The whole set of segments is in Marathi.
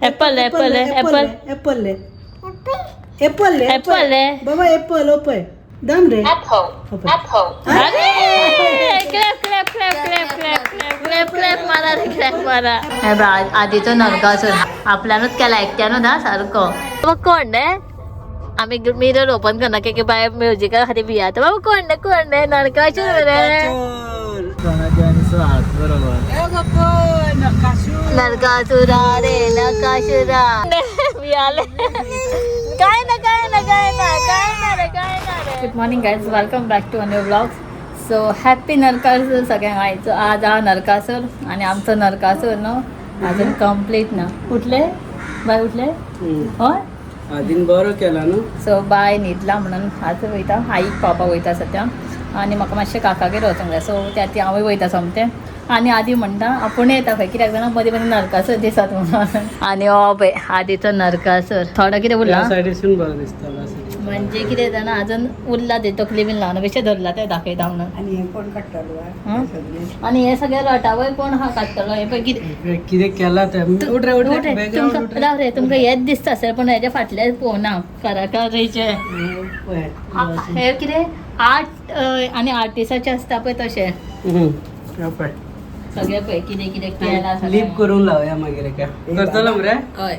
Apple apple apple apple apple apple बाबा ऍपल ओपय दाम रे अरे clap clap clap clap clap clap clap clap मारा रे क्लॅप मारा हे बघ आधीचो नरकासूर आपल्यानच केला एकट्यानं ना सारखं मग कोण रे आम्ही मिरर ओपन करणार की बाय म्युझिका खाली बिया तर बाबा कोण रे नरकासूर रे नरकासुरा रे नरकासुरा मी आले काय ना good morning guys welcome back to a new blog so happy Narkasur सगळ्यांना आयचो आज हा नरकासूर आणि आमचं नरकासूर न अजून कम्प्लीट ना उठले बाय उठले होय आधीन बरो केला न्हू सो बाय न्हिदला म्हणून आज वयता आईक पापा वयता सद्या आणि म्हाका मातशें काकागेर वचूंक जाय सो त्या ती हांवूय वयता सोमतें आणि आधी म्हणटा आपूण येता खंय कित्याक जाणां मदीं मदीं नरकासूर दिसत म्हणून आणि हो पळय आधीचो नरकासूर थोडो कितें उरला सायडीसून बरो दिसता म्हणजे कितें जाणा अजून उरला ते तकली बीन लावन बेश्टें धरला ते दाखयता म्हणून आणि हे कोण काडटलो आणि हे सगळे रटावय कोण हा काडटलो हे पळय कितें केला ते उठ रे राव रे तुमकां हेच दिसता सर पण हेच्या फाटल्यान पळोवना कलाकारीचे हे कितें आर्ट आनी आर्टिस्टाचे आसता पळय तशें सगळे पळय कितें कितें केला लिप करून लावया मागीर करतलो मरे हय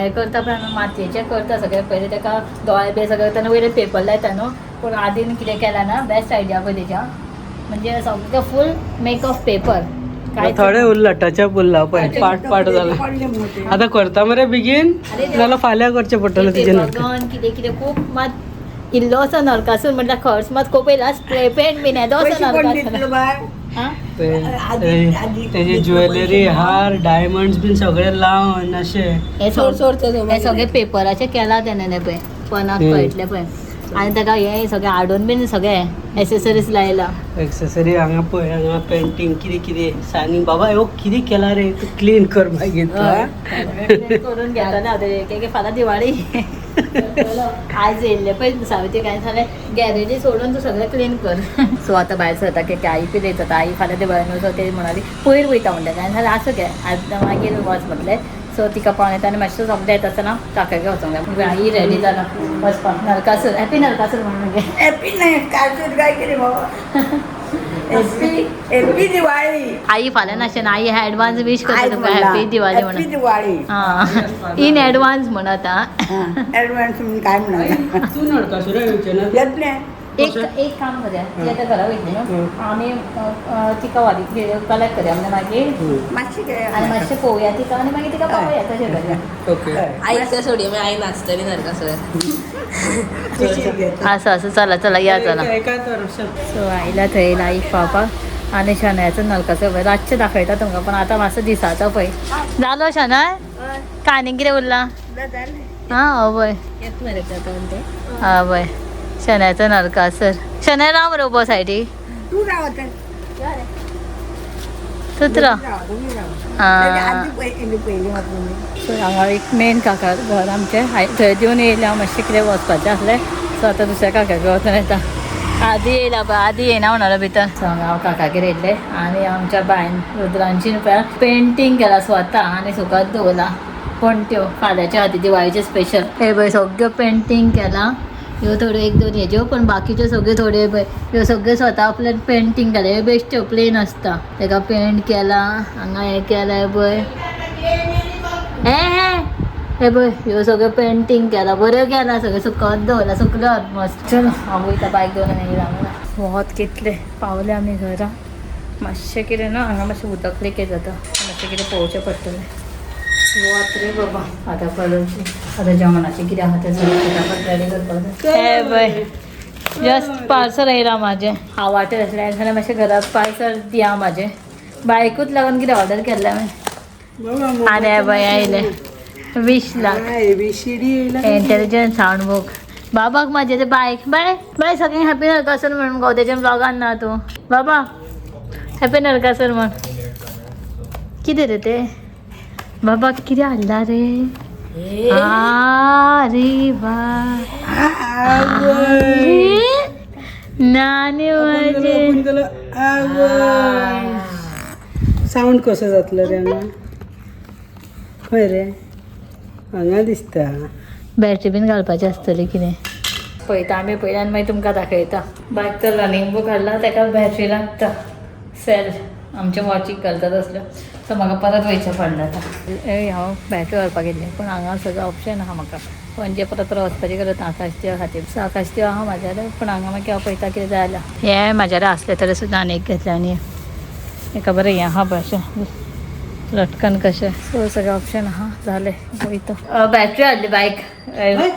हे करता पळय मातयेचे करता सगळे पयलीं तेका दोळे बी सगळे तेन्ना वयले पेपर लायता न्हू पूण आदीन कितें केलां ना बेस्ट आयडिया पळय तेच्या म्हणजे सगळें फूल मेक ऑफ पेपर थोडे उरला टचअप उरला पळय पाट जाला आतां करता मरे बेगीन नाल्यार फाल्यां करचें पडटलें तुजें कितें कितें खूब मात इल्लोसो नरकासूर म्हटल्यार खर्च मात खूब येयला स्प्रे पेंट बीन येदोसो नरकासूर तेजे ज्वेलरी हार डायमंड्स बीन सगळे लावन अशे हे सगळे पेपराचे केला तेणें पळय पनाक पळयतले पळय आनी ताका हे सगळे हाडून बीन सगळे एसेसरीज लायला एक्सेसरी हांगा पळय हांगा पेंटिंग कितें कितें सायनिंग बाबा ह्यो कितें केला रे तूं क्लीन कर मागीर करून घेताले हांव ते फाल्यां दिवाळी आयज येयल्ले पळय सावित्री काय जालें गॅरेजी सोडून तूं सगळें क्लीन कर सो आतां भायर सरता की आई पिलेत जाता आई फाल्यां दिवाळी न्हू सो ते म्हणाली पयर वयता म्हणलें काय जाल्यार आसूं गे आज मागीर वच म्हटलें सो तिका पावून येता आनी मातशें सोंपता येता आसतना काकागे वचोंक जाय पूण आई रेडी जाला वचपाक नरकासूर हॅपी नरकासूर म्हणून गे हॅपी नरकासूर काय कितें बाबा हॅपी दिवाळी आई फाल्यां नाशें आई एडवान्स वीश करता तुमकां हॅपी दिवाळी म्हणून दिवाळी इन एडवान्स म्हण आतां एडवान्स म्हणून काय म्हणा तूं नरकासूर येतलें एक काम करूया ती आतां घरा वयतली न्हू आमी तिका कलेक्ट करया म्हणजे मागीर मातशें आनी मातशें पळोवया तिका आनी मागीर तिका पावया तशें करूया ओके आई तें सोडया मागीर आई नाचतली नरकासूर असं चला या चला सो आयला थंय येयला आईक पावपाक आनी शनायाचो नरकासूर पळय रातचें दाखयता तुमकां पण आतां मातसो दिसाचो पळय जालो शनाय काय आनी कितें उरला हां हय येत मरे ते हय शनायाचो नरकासूर शनाय राव मरे उबो सायडी तू रावत सुत्रा पयलीं हांगा एक मेन काका घर आमचें थंय दिवन येयलें हांव मातशें कितें वचपाचें आसलें सो आतां दुसऱ्या काकागेर वचून येता आदी येयला पळय आदी येयना म्हणलो भितर सो हांव काकागेर येयल्लें आनी आमच्या बायन रुद्रांचीन पळय पेंटींग केला स्वता आनी सुकत दवरला पणट्यो फाल्यांच्या खातीर दिवाळीचे स्पेशल हे पळय सगळ्यो पेंटींग केला ह्यो थोड्यो एक दोन हेज्यो पण बाकीच्यो सगळ्यो थोड्यो पळय ह्यो सगळ्यो स्वता आपल्यान पेंटींग केल्या ह्यो बेश्ट्यो प्लेन आसता ताका पेंट केला हांगा हें केलां पळय हे पळय ह्यो सगळ्यो पेंटींग केला बऱ्यो केला सगळ्यो सुकत दवरला सुकल्यो ऑलमोस्ट चलो हांव वयता बायक दवरून येयला वत कितले पावले आमी घरा मातशें कितें ना हांगा मातशें उदक लिकेज जाता मातशें कितें पळोवचें पडटलें वत रे बाबा आतां कळची आतां जेवणाचें कितें आहा तें सगळें फटाफट रेडी करपाक जाय हे पळय जस्ट पार्सल येयला म्हाजें हांव वाटेर आसलें जाल्यार मातशें घराक पार्सल दिया म्हाजें बायकूच लागून कितें ऑर्डर केल्लें हांवें आनी हे पळय आयलें 20 लाख इंटेलिजंट सावंड बुक बाबाक म्हाजे ते बायक बाय सगळें हॅपी नरकासूर म्हणून गो तेच्या ब्लॉगान ना तूं बाबा हॅपी नरकासूर म्हण कितें रे ते बाबा कितें हाडला रे रे वा नानी माझे साऊंड कसो जातलो रे हांगा खंय रे हांगा दिसता. बॅटरी बीन घालपाची आसतली कितें पळयता आमी पयलीं आनी मागीर तुमकां दाखयता. बायक तो रनिंग बूक हाडला ताका बॅटरी लागता सेल आमच्या वॉचीक घालता तसल्यो. सो म्हाका परत वयचें पडलें आतां. हांव बॅटरी व्हरपाक गेल्लें पूण हांगा सगळें ऑप्शन आहा म्हाका पणजे परत वचपाचें करत आकाशत्यो खातीर. सो आकाशत्यो आहा म्हाज्यार पूण हांगा मागीर हांव पळयता कितें जाय जाल्यार. हें म्हाज्यार आसलें तरी सुद्दां आनी एक घेतलें आनी हेका बरें हें आहा पळय अशें लटकन कशें. सो सगळें ऑप्शन आहा जालें वयता. बॅटरी हाडली बायक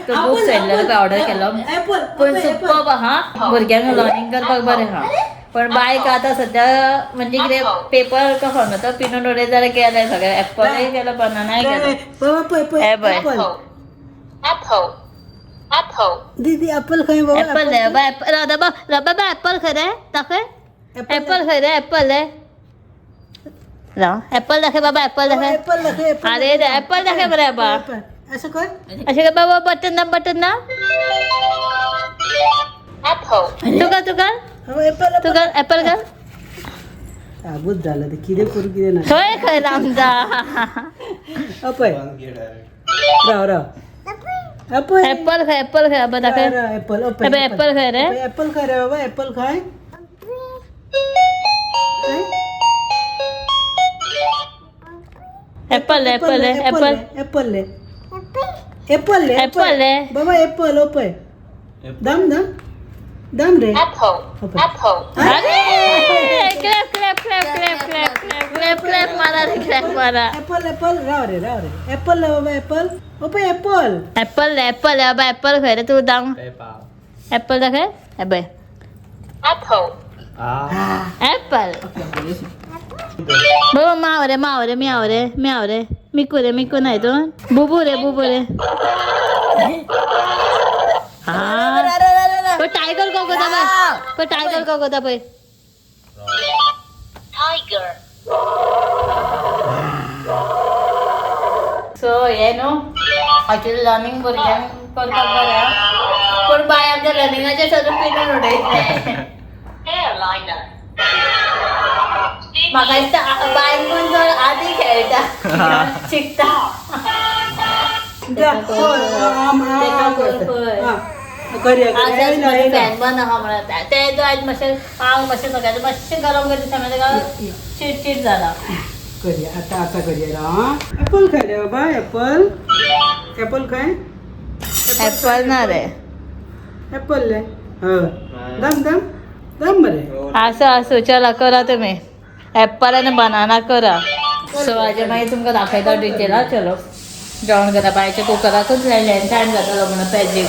तो बूक सेल्लर ऑर्डर केलो पूण सुपर्ब आहा भुरग्यांक लर्निंग करपाक बरें आहा. पण बायक आतां सद्या म्हणजे कितें पेपर का फॉर्म पिनो डोरेजार केलें सगळें एप्पलय केलो बनानाय केलो. हे पळय दीदी एप्पल खंय बाबा? एप्पल आहे बाबा बाबा एप्पल खंय रे दाखय. एप्पल खंय रे एप्पल आहे एप्पल दाखय बाबा एप्पल दाखय. एप्पल दाखय. अरे एप्पल दाखय बरं बाबा. असं कर. अशें कर बाबा बटन ना तू कर एप्पल कर. आबूच झालं ते कितें करू कितें ना. खंय रामदा अपय राव अपय एप्पल खंय बाबा दाखय. एप्पल एप्पल खंय रे. एप्पल खाय रे बाबा एप्पल खाय. एप्पल एप्पल एप्पल एप्पल बाबा एप्पल ओपय दाम रे. अरे क्लॅप मारा. एप्पल राव रे एप्पल बाबा एप्पल ओपय एप्पल बाबा एप्पल खंय रे तू दाम. एप्पल दाखय हे पळय एप्पल. बाबा माव रे मिकू नाही तो बुबू रे हा टायगर कोकोदा पळय सो हे न्हू ॲक्च्युली लर्निंग भुरग्यांक करपाक बरें पूण बाय आमच्या लर्निंगाचे सगळं पिनून उडयतले. म्हाका दिसता बायक पण चड आदी खेळटा शिकता. फॅन बंद आहा म्हणत ते आयज मातशें पांव मातशें सगळ्याचें मातशें गरम करता तेन्ना तेका चिडचिड जाला. करूया आता करूया. एप्पल खाय रे बाबा एप्पल खाय. एप्पल ना रे एप्पल ले दाम मरे. असो चला करा तुमी एप्पल आनी बनाना करा. सो हाजे मागीर तुमकां दाखयता डिटेल हा. चलो जेवण करा बायच्या कुकराकूच लायलें टायम जातालो म्हणून पेजीक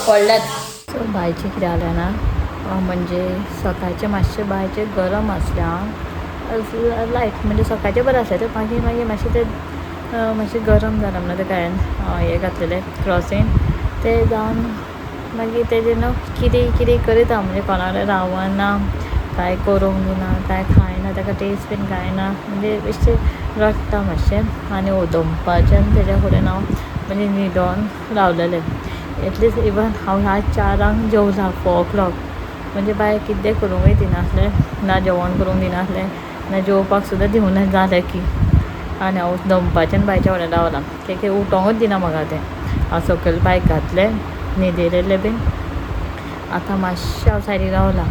पडल्यात. सो बायचें कितें जालें ना म्हणजे सकाळचें मातशें बायचें गरम आसल्यां लायट म्हणजे सकाळचें बरें आसलें तें मागीर मातशें तें मातशें गरम जालां म्हणून तें कांय हें घातलेलें क्रॉसीन तें जावन मागीर तेजें न्हू कितें करीता म्हणजे कोणा कडेन रावना काय करूंक दिना काय खायना ताका टेस्ट बीन कांय ना म्हणजे बेश्टें रडटा मातशें आनी दनपारच्यान तेज्या फुडें हांव म्हणजे न्हिदोन रावलेलें. एटलिस्ट इवन हांव ह्या 4 जेवलां 4 o'clock म्हणजे बाय कितें करूंकय दिनासलें ना जेवण करूंक दिनासलें ना जेवपाक सुद्दां दिवना जालें की. आनी हांव दनपारच्यान बायच्या फुडें रावलां कित्याक उठोंकूच दिना म्हाका तें. हांव सकयल बायक घातलें न्हिदेलेलें बीन आतां मातशें हांव सायडीक रावलां.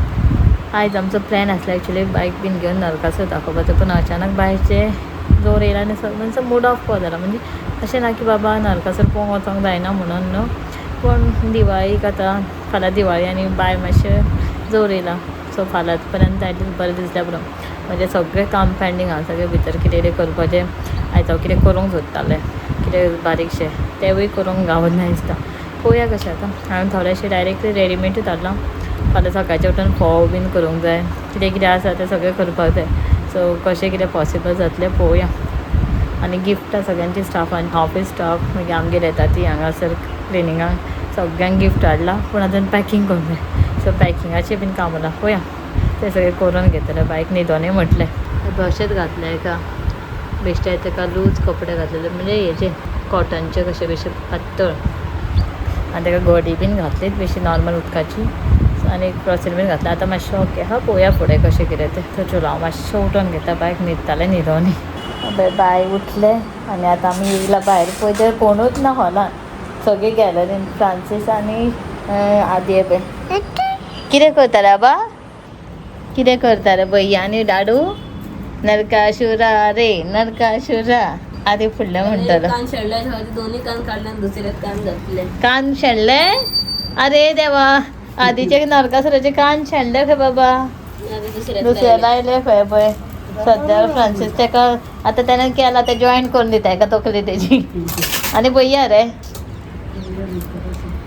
आयज आमचो प्लॅन आसलो एक्चुली बायक बीन घेवन नरकासूर दाखोवपाचो पूण अचानक बायचे जोर येयला आनी सगळ्यांचो मूड ऑफ कहो जाला. म्हणजे अशें ना की बाबा नरकासूर पळोवंक वचोंक जायना म्हणून न्हू पूण दिवाळीक आतां फाल्यां दिवाळी आनी बाय मातशें जोर येयला. सो फाल्यां पर्यंत एटलीस्ट बरें दिसल्या पुरो म्हणजे सगळें काम पेंडींग आहा. सगळें भितर कितें करपाचें आयज हांव कितें करूंक सोदतालें कितें बारीकशें तेंवूय करूंक गावना दिसता. पळोवया कशें आतां. हांवें थोडेशें डायरेक्टली रेडीमेडूच हाडलां. फाल्यां सकाळचें उठून फोव बीन करूंक जाय कितें आसा तें सगळें करपाक जाय. सो कशें कितें पॉसिबल जातलें पळोवया. आनी गिफ्टां सगळ्यांची स्टाफान ऑफीस स्टाफ मागीर आमगेर येता ती हांगासर क्लिनिंगाक सगळ्यांक गिफ्ट हाडलां पूण आतां पॅकींग करूंक जाय. सो पॅकिंगाचें बीन काम उरलां पळोवया तें सगळें करून घेतलें. बायक न्हिदोनूय म्हटलें अशेंच घातलें एका बेश्टे ताका लूज कपडे घातलेले म्हणजे हेजे कॉटनचे कशे बेश्टे पातळ आनी ताका घडी बीन घातलीत बेश्टी नॉर्मल उदकाची आनी क्रॉसीन बीन घातलें. आतां मातशें ओके हा पळोवया फुडें कशें कितें तें. चलो हांव मातशें उठोन घेता बायक न्हिदतालें न्हिदोनी. बाय उठले आणि आता आम्ही येयला भायर पळयत कोणूच ना हॉलान सगळे गॅलरीन फ्रांसीस आनी आदी येपय कितें करता रे बा कितें करता रे भैया आनी डाडू नरकासुरा रे नरकासुरा आदी फुडलें म्हणटलो कान शेळल्याच्या खातीर दोन्ही कान काढले आणि दुसरे कान घातले. कान शेणले अरे देवा आधीचे नरकासुराचे कान शेणले खंय बाबा दुसरे लायले खंय पळय सद्या फ्रांसीस तेका आतां त्याने केला ते जॉईन करून दिता एका तकली तेजी आनी भैया रे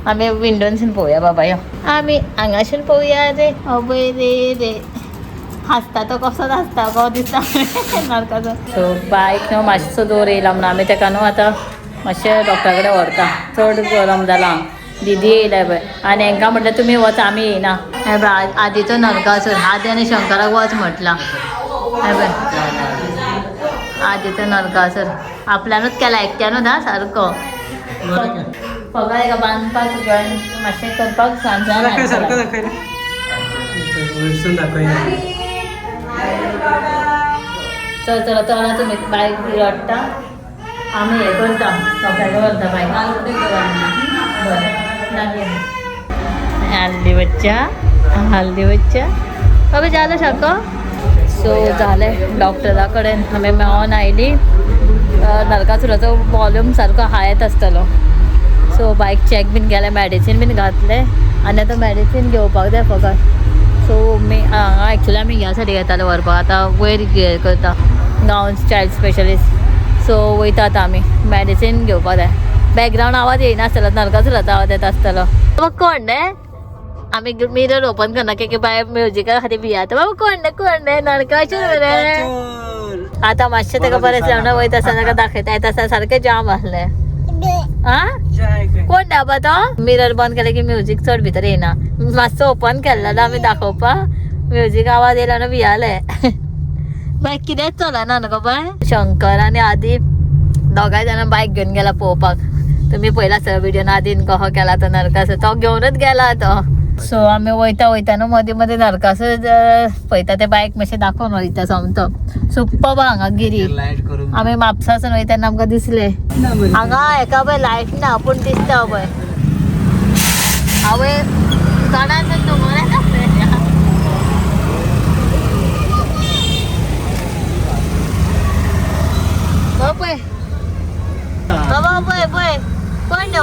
आमी विंडोनसून पळोवया बाबा यो आमी हांगासून पळोवया रे अबय रे रे हसता तो कसो हसता गो दिसता नरकाचो सो बायक न्हू मातसो दोर येयला म्हणून आमी तेका न्हू आतां मातशें डॉक्टरा कडेन व्हरता चड गरम जाला दीदी येयल्या पळय आनी हांकां म्हटल्यार तुमी वच आमी येयना हे पळय आदीचो नरकासूर आदी आनी शंकराक वच म्हटलां हे पळय आदीचो नरकासूर आपल्यानूच केला एकट्यानूच हा सारको फकत एका बांदपाक जॉईन मातशें करपाक सारखं सांगता दाखय वयरसून दाखय चल चल चला तुमी बायक रडटा आमी हे करता डॉक्टराकडे व्हरता बायक हल्दी बच्चा बाबा झालं शाको सो झालें डॉक्टरा कडेन आमी मेळोन आयली नरकासुराचो वॉल्यूम सारको हायत आसतलो सो बायक चॅक बीन केलें मॅडिसीन बीन घातलें आनी आतां मॅडिसीन घेवपाक जाय फकत सो हांगा एक्चुली आमी ह्या सायडीक येताले व्हरपाक आतां वयर करता गांवन चायल्ड स्पेशलिस्ट सो वयता आतां आमी मॅडिसीन घेवपाक जाय बॅकग्रावंड आवाज येयनासतलो नरकासुराचो आवाज येता आसतलो बाबा कोण रे आमी मिरर ओपन करना की बाय म्युजिका खातीर भियात बाबा कोण रे नरकासूर रे आतां मातशें तेका बरें दिसलें वयता आसतना ताका दाखयता येता आसतना सारकें जाम आसलें कोण बाबा तो मिरर बंद केले की म्युजीक चड भितर येना मातसो ओपन केल्लो आमी दाखोवपाक म्युजीक आवाज येयला न्हू भियाले बाय कितेंच चलना न्हू गो बाय शंकर आनी आदी दोगांय जाणां बायक घेवन गेला पळोवपाक तुमी पयला आसतलो विडियोन आदीन कहो केला तो नरकासूर तो घेवनूच गेला तो सो आमी वयता न्हू मदीं मदीं नरकासूर पळयता ते बायक मातशें दाखोवन वयता सोमतो सुप्प हांगा गिरी आमी म्हापसासून वयता तेन्ना आमकां दिसलें हांगा हेका पळय लायट ना पूण दिसता पळय आवय चडान दोंगोर येता पळय बाबा पळय पळय कोण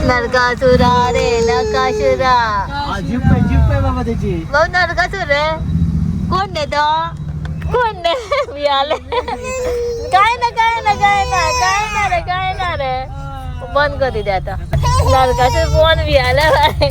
नरकासुरा रे नरकासुरा बाबा त्याची भाऊ नरकासूर रे कोण रे तो कोण रे मी आले काय ना रे बंद करी दे आता नरकासूर कोण मी आले